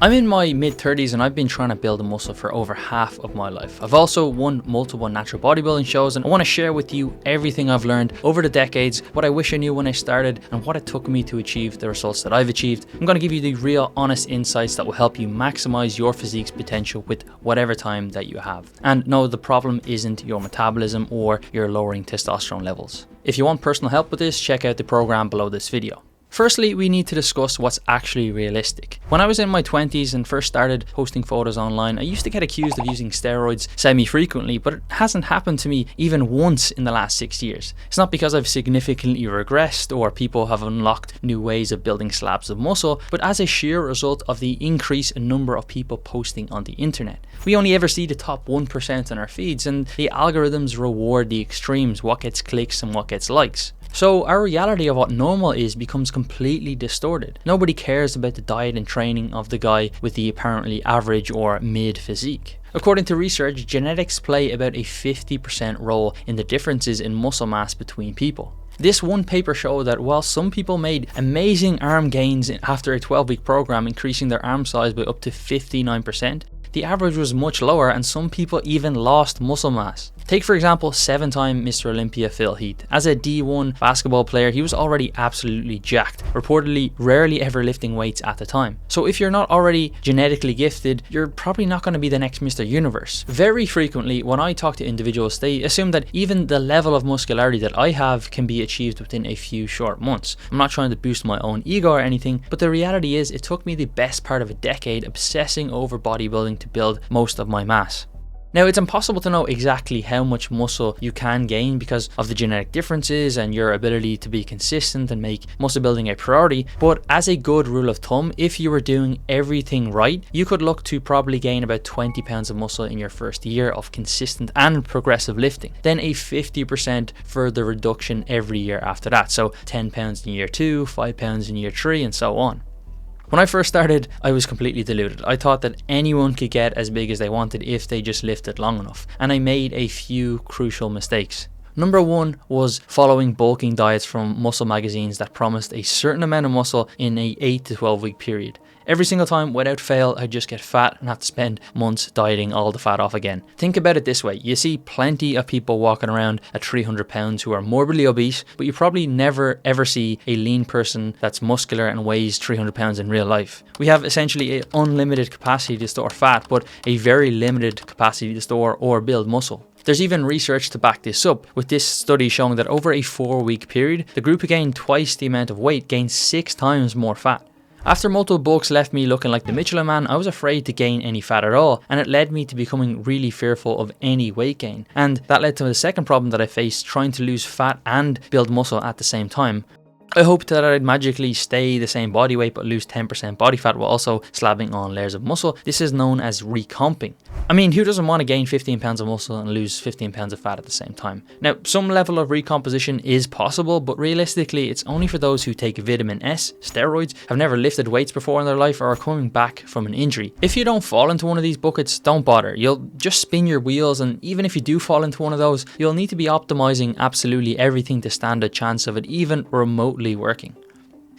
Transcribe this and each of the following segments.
I'm in my mid-30s and I've been trying to build a muscle for over half of my life. I've also won multiple natural bodybuilding shows, and I want to share with you everything I've learned over the decades, what I wish I knew when I started, and what it took me to achieve the results that I've achieved. I'm going to give you the real honest insights that will help you maximize your physique's potential with whatever time that you have. And no, the problem isn't your metabolism or your lowering testosterone levels. If you want personal help with this, check out the program below this video. Firstly, we need to discuss what's actually realistic. When I was in my 20s and first started posting photos online, I used to get accused of using steroids semi-frequently, but it hasn't happened to me even once in the last 6 years. It's not because I've significantly regressed or people have unlocked new ways of building slabs of muscle, but as a sheer result of the increase in number of people posting on the internet. We only ever see the top 1% on our feeds, and the algorithms reward the extremes, what gets clicks and what gets likes. So our reality of what normal is becomes completely distorted. Nobody cares about the diet and training of the guy with the apparently average or mid physique. According to research, genetics play about a 50% role in the differences in muscle mass between people. This one paper showed that while some people made amazing arm gains after a 12-week program, increasing their arm size by up to 59%, the average was much lower and some people even lost muscle mass. Take for example 7-time Mr. Olympia Phil Heath. As a D1 basketball player, he was already absolutely jacked, reportedly rarely ever lifting weights at the time. So if you're not already genetically gifted, you're probably not going to be the next Mr. Universe. Very frequently when I talk to individuals, they assume that even the level of muscularity that I have can be achieved within a few short months. I'm not trying to boost my own ego or anything, but the reality is it took me the best part of a decade obsessing over bodybuilding to build most of my mass. Now, it's impossible to know exactly how much muscle you can gain because of the genetic differences and your ability to be consistent and make muscle building a priority, but as a good rule of thumb, if you were doing everything right, you could look to probably gain about 20 pounds of muscle in your first year of consistent and progressive lifting. Then a 50% further reduction every year after that, so 10 pounds in year 2, 5 pounds in year 3, and so on. When I first started, I was completely deluded. I thought that anyone could get as big as they wanted if they just lifted long enough, and I made a few crucial mistakes. Number one was following bulking diets from muscle magazines that promised a certain amount of muscle in a 8 to 12 week period. Every single time, without fail, I'd just get fat and have to spend months dieting all the fat off again. Think about it this way, you see plenty of people walking around at 300 pounds who are morbidly obese, but you probably never ever see a lean person that's muscular and weighs 300 pounds in real life. We have essentially an unlimited capacity to store fat, but a very limited capacity to store or build muscle. There's even research to back this up, with this study showing that over a 4-week period, the group who gained twice the amount of weight gained 6 times more fat. After multiple bulks left me looking like the Michelin Man, I was afraid to gain any fat at all, and it led me to becoming really fearful of any weight gain. And that led to the second problem that I faced, trying to lose fat and build muscle at the same time. I hoped that I'd magically stay the same body weight but lose 10% body fat while also slabbing on layers of muscle. This is known as recomping. I mean, who doesn't want to gain 15 pounds of muscle and lose 15 pounds of fat at the same time? Now, some level of recomposition is possible, but realistically, it's only for those who take vitamin S, steroids, have never lifted weights before in their life, or are coming back from an injury. If you don't fall into one of these buckets, don't bother. You'll just spin your wheels, and even if you do fall into one of those, you'll need to be optimizing absolutely everything to stand a chance of it even remotely working.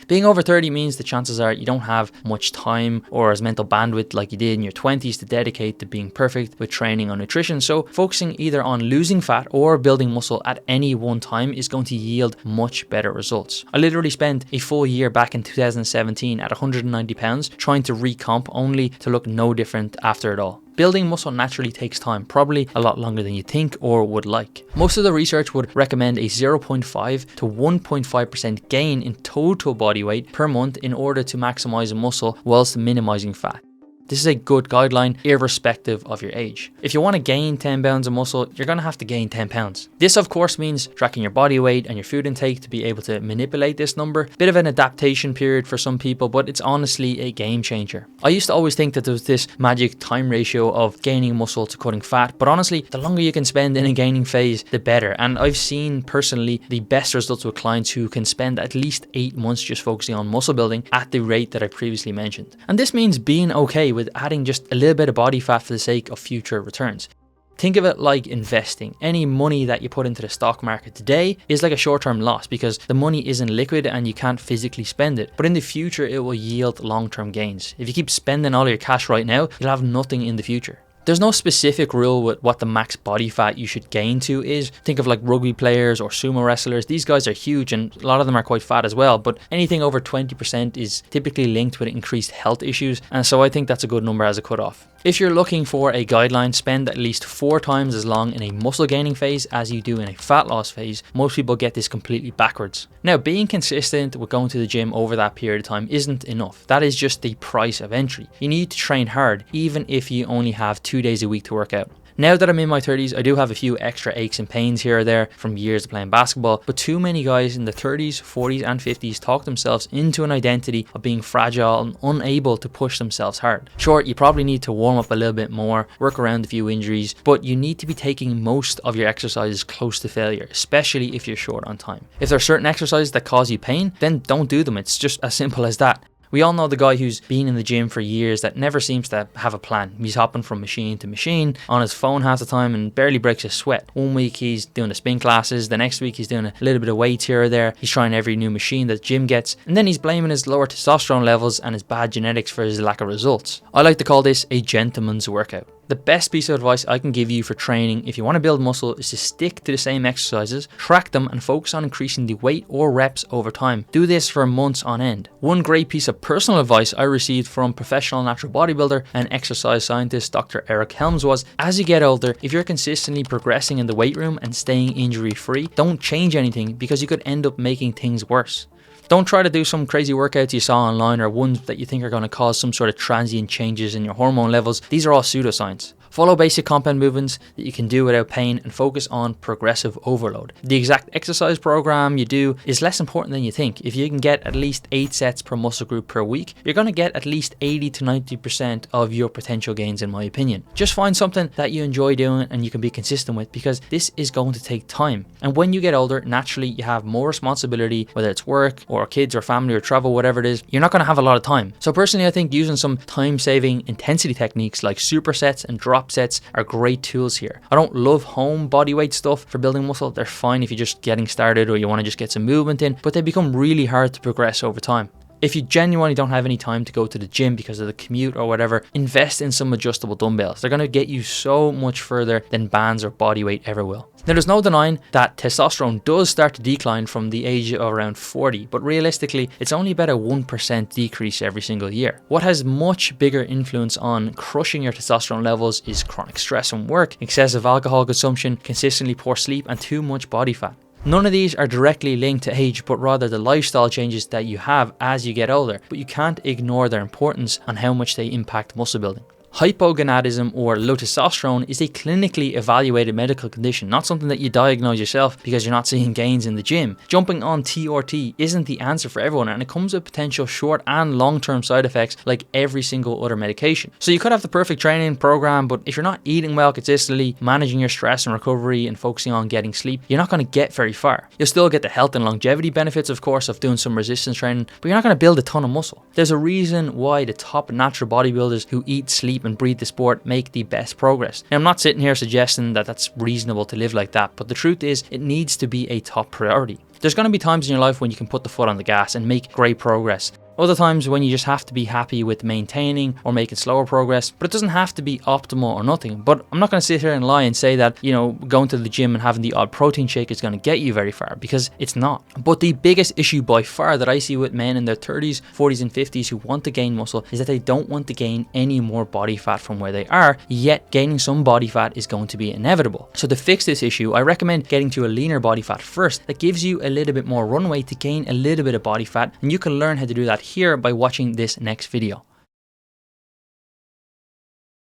Being over 30 means the chances are you don't have much time or as mental bandwidth like you did in your 20s to dedicate to being perfect with training or nutrition, so focusing either on losing fat or building muscle at any one time is going to yield much better results. I literally spent a full year back in 2017 at 190 pounds trying to recomp only to look no different after it all. Building muscle naturally takes time, probably a lot longer than you think or would like. Most of the research would recommend a 0.5 to 1.5% gain in total body weight per month in order to maximize muscle whilst minimizing fat. This is a good guideline irrespective of your age. If you want to gain 10 pounds of muscle, you're going to have to gain 10 pounds. This of course means tracking your body weight and your food intake to be able to manipulate this number. Bit of an adaptation period for some people, but it's honestly a game changer. I used to always think that there was this magic time ratio of gaining muscle to cutting fat, but honestly, the longer you can spend in a gaining phase, the better. And I've seen personally the best results with clients who can spend at least 8 months just focusing on muscle building at the rate that I previously mentioned. And this means being okay with adding just a little bit of body fat for the sake of future returns. Think of it like investing. Any money that you put into the stock market today is like a short-term loss because the money isn't liquid and you can't physically spend it. But in the future, it will yield long-term gains. If you keep spending all your cash right now, you'll have nothing in the future. There's no specific rule with what the max body fat you should gain to is. Think of like rugby players or sumo wrestlers. These guys are huge and a lot of them are quite fat as well, but anything over 20% is typically linked with increased health issues, and so I think that's a good number as a cutoff. If you're looking for a guideline, spend at least 4 times as long in a muscle gaining phase as you do in a fat loss phase. Most people get this completely backwards. Now, being consistent with going to the gym over that period of time isn't enough. That is just the price of entry. You need to train hard, even if you only have 2 days a week to work out. Now that I'm in my 30s, I do have a few extra aches and pains here or there from years of playing basketball, but too many guys in the 30s, 40s and 50s talk themselves into an identity of being fragile and unable to push themselves hard. Sure, you probably need to warm up a little bit more, work around a few injuries, but you need to be taking most of your exercises close to failure, especially if you're short on time. If there are certain exercises that cause you pain, then don't do them. It's just as simple as that. We all know the guy who's been in the gym for years that never seems to have a plan. He's hopping from machine to machine on his phone half the time and barely breaks a sweat. One week he's doing the spin classes, the next week he's doing a little bit of weights here or there. He's trying every new machine that the gym gets, and then he's blaming his lower testosterone levels and his bad genetics for his lack of results. I like to call this a gentleman's workout. The best piece of advice I can give you for training if you want to build muscle is to stick to the same exercises, track them and focus on increasing the weight or reps over time. Do this for months on end. One great piece of personal advice I received from professional natural bodybuilder and exercise scientist Dr. Eric Helms was, as you get older, if you're consistently progressing in the weight room and staying injury free, don't change anything because you could end up making things worse. Don't try to do some crazy workouts you saw online or ones that you think are going to cause some sort of transient changes in your hormone levels. These are all pseudoscience. Follow basic compound movements that you can do without pain and focus on progressive overload. The exact exercise program you do is less important than you think. If you can get at least 8 sets per muscle group per week, you're going to get at least 80 to 90% of your potential gains, in my opinion. Just find something that you enjoy doing and you can be consistent with, because this is going to take time. And when you get older, naturally you have more responsibility, whether it's work or kids or family or travel, whatever it is, you're not going to have a lot of time. So personally, I think using some time-saving intensity techniques like supersets and drop sets are great tools here. I don't love home bodyweight stuff for building muscle. They're fine if you're just getting started or you want to just get some movement in, but they become really hard to progress over time. If you genuinely don't have any time to go to the gym because of the commute or whatever, invest in some adjustable dumbbells. They're going to get you so much further than bands or bodyweight ever will. Now, there's no denying that testosterone does start to decline from the age of around 40, but realistically, it's only about a 1% decrease every single year. What has much bigger influence on crushing your testosterone levels is chronic stress from work, excessive alcohol consumption, consistently poor sleep, and too much body fat. None of these are directly linked to age, but rather the lifestyle changes that you have as you get older, but you can't ignore their importance on how much they impact muscle building. Hypogonadism, or low testosterone, is a clinically evaluated medical condition, not something that you diagnose yourself because you're not seeing gains in the gym. Jumping on TRT isn't the answer for everyone, and it comes with potential short and long-term side effects like every single other medication. So you could have the perfect training program, but if you're not eating well consistently, managing your stress and recovery, and focusing on getting sleep, you're not going to get very far. You'll still get the health and longevity benefits, of course, of doing some resistance training, but you're not going to build a ton of muscle. There's a reason why the top natural bodybuilders who eat, sleep, and breathe the sport make the best progress. Now, I'm not sitting here suggesting that that's reasonable to live like that, but the truth is it needs to be a top priority. There's going to be times in your life when you can put the foot on the gas and make great progress. Other times when you just have to be happy with maintaining or making slower progress, but it doesn't have to be optimal or nothing. But I'm not going to sit here and lie and say that, going to the gym and having the odd protein shake is going to get you very far, because it's not. But the biggest issue by far that I see with men in their 30s, 40s and 50s who want to gain muscle is that they don't want to gain any more body fat from where they are, yet gaining some body fat is going to be inevitable. So to fix this issue, I recommend getting to a leaner body fat first that gives you a little bit more runway to gain a little bit of body fat, and you can learn how to do that here by watching this next video.